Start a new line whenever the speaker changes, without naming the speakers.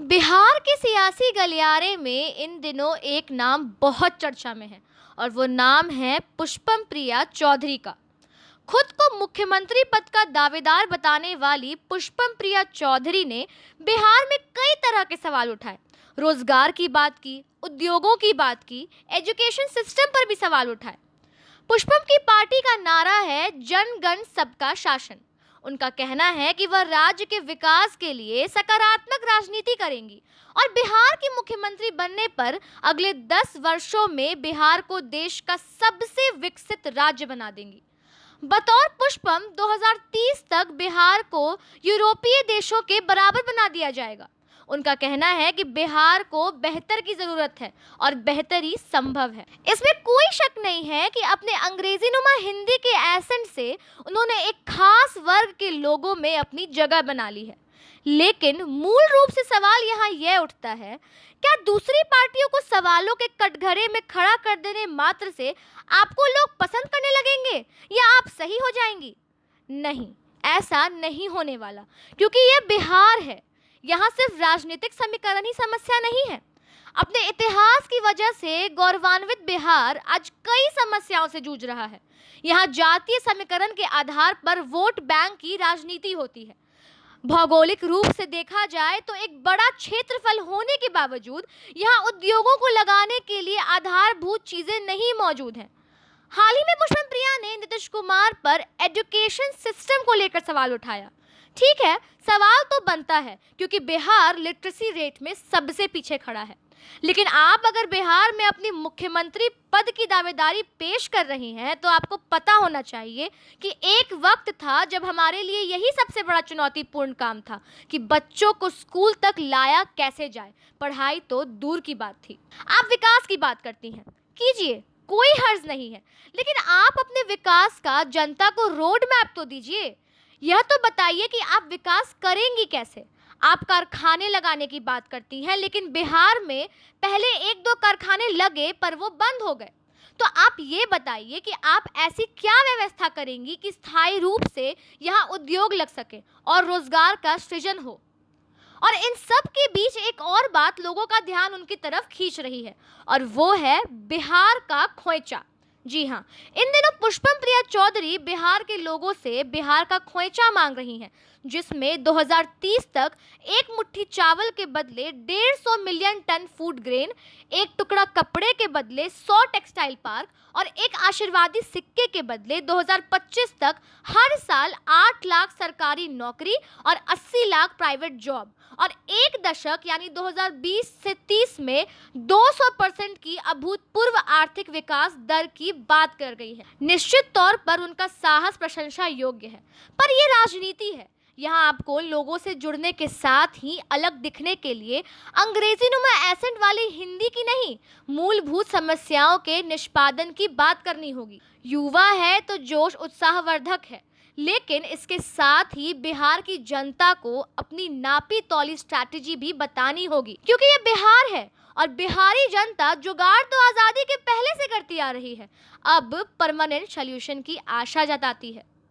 बिहार के सियासी गलियारे में इन दिनों एक नाम बहुत चर्चा में है और वो नाम है पुष्पम प्रिया चौधरी का। खुद को मुख्यमंत्री पद का दावेदार बताने वाली पुष्पम प्रिया चौधरी ने बिहार में कई तरह के सवाल उठाए। रोजगार की बात की, उद्योगों की बात की, एजुकेशन सिस्टम पर भी सवाल उठाए। पुष्पम की पार्टी का नारा है जन गण सबका शासन। उनका कहना है कि वह राज्य के विकास के लिए सकारात्मक राजनीति करेंगी और बिहार की मुख्यमंत्री बनने पर अगले 10 वर्षों में बिहार को देश का सबसे विकसित राज्य बना देंगी। बतौर पुष्पम 2030 तक बिहार को यूरोपीय देशों के बराबर बना दिया जाएगा। उनका कहना है कि बिहार को बेहतर की जरूरत है और बेहतरी संभव है। इसमें कोई शक नहीं है कि अपने अंग्रेजी नुमा हिंदी के एसेंट से उन्होंने एक खास वर्ग के लोगों में अपनी जगह बना ली है। लेकिन मूल रूप से सवाल यहाँ यह उठता है, क्या दूसरी पार्टियों को सवालों के कटघरे में खड़ा कर देने मात्र से आपको लोग पसंद करने लगेंगे या आप सही हो जाएंगी? नहीं, ऐसा नहीं होने वाला, क्योंकि यह बिहार है। यहाँ सिर्फ राजनीतिक समीकरण ही समस्या नहीं है। अपने इतिहास की वजह से गौरवान्वित बिहार आज कई समस्याओं से जूझ रहा है। यहाँ जातीय समीकरण के आधार पर वोट बैंक की राजनीति होती है। भौगोलिक रूप से देखा जाए तो एक बड़ा क्षेत्रफल होने के बावजूद यहाँ उद्योगों को लगाने के लिए आधारभूत चीजें नहीं मौजूद हैं। हाल ही में पुष्पम प्रिया ने नीतीश कुमार पर एजुकेशन सिस्टम को लेकर सवाल उठाया। ठीक है, सवाल तो बनता है क्योंकि बिहार लिटरेसी रेट में सबसे पीछे खड़ा है। लेकिन आप अगर बिहार में अपनी मुख्यमंत्री पद की दावेदारी पेश कर रही हैं तो आपको पता होना चाहिए कि एक वक्त था जब हमारे लिए यही सबसे बड़ा चुनौतीपूर्ण काम था कि बच्चों को स्कूल तक लाया कैसे जाए। पढ़ाई तो दूर की बात थी। आप विकास की बात करती हैं, कीजिए, कोई हर्ज नहीं है, लेकिन आप अपने विकास का जनता को रोड मैप तो दीजिए। यह तो बताइए कि आप विकास करेंगी कैसे। आप कारखाने लगाने की बात करती हैं, लेकिन बिहार में पहले 1-2 कारखाने लगे पर वो बंद हो गए। तो आप ये बताइए कि आप ऐसी क्या व्यवस्था करेंगी कि स्थायी रूप से यहाँ उद्योग लग सके और रोजगार का सृजन हो। और इन सब के बीच एक और बात लोगों का ध्यान उनकी तरफ खींच रही है और वो है बिहार का खोइचा। जी हाँ, इन दिनों पुष्पम प्रिया चौधरी बिहार के लोगों से बिहार का खोइचा मांग रही हैं, जिसमें 2030 तक एक मुट्ठी चावल के बदले 150 मिलियन टन फूड ग्रेन, एक टुकड़ा कपड़े के बदले 100 टेक्सटाइल पार्क और एक आशीर्वादी सिक्के के बदले 2025 तक हर साल 8 लाख सरकारी नौकरी और 80 लाख प्राइवेट जॉब और एक दशक यानी 2020 से 30 में 200% की अभूतपूर्व आर्थिक विकास दर की बात कर गई है। निश्चित तौर पर उनका साहस प्रशंसा योग्य है, पर यह राजनीति है। यहाँ आपको लोगों से जुड़ने के साथ ही अलग दिखने के लिए अंग्रेजी नुमा एसेंट वाली हिंदी की नहीं, मूलभूत समस्याओं के निष्पादन की बात करनी होगी। युवा है तो जोश उत्साहवर्धक है, लेकिन इसके साथ ही बिहार की जनता को अपनी नापी तौली स्ट्रैटेजी भी बतानी होगी, क्योंकि ये बिहार है और बिहारी जनता जुगाड़ तो आज़ादी के पहले से करती आ रही है। अब परमानेंट सॉल्यूशन की आशा जताती है।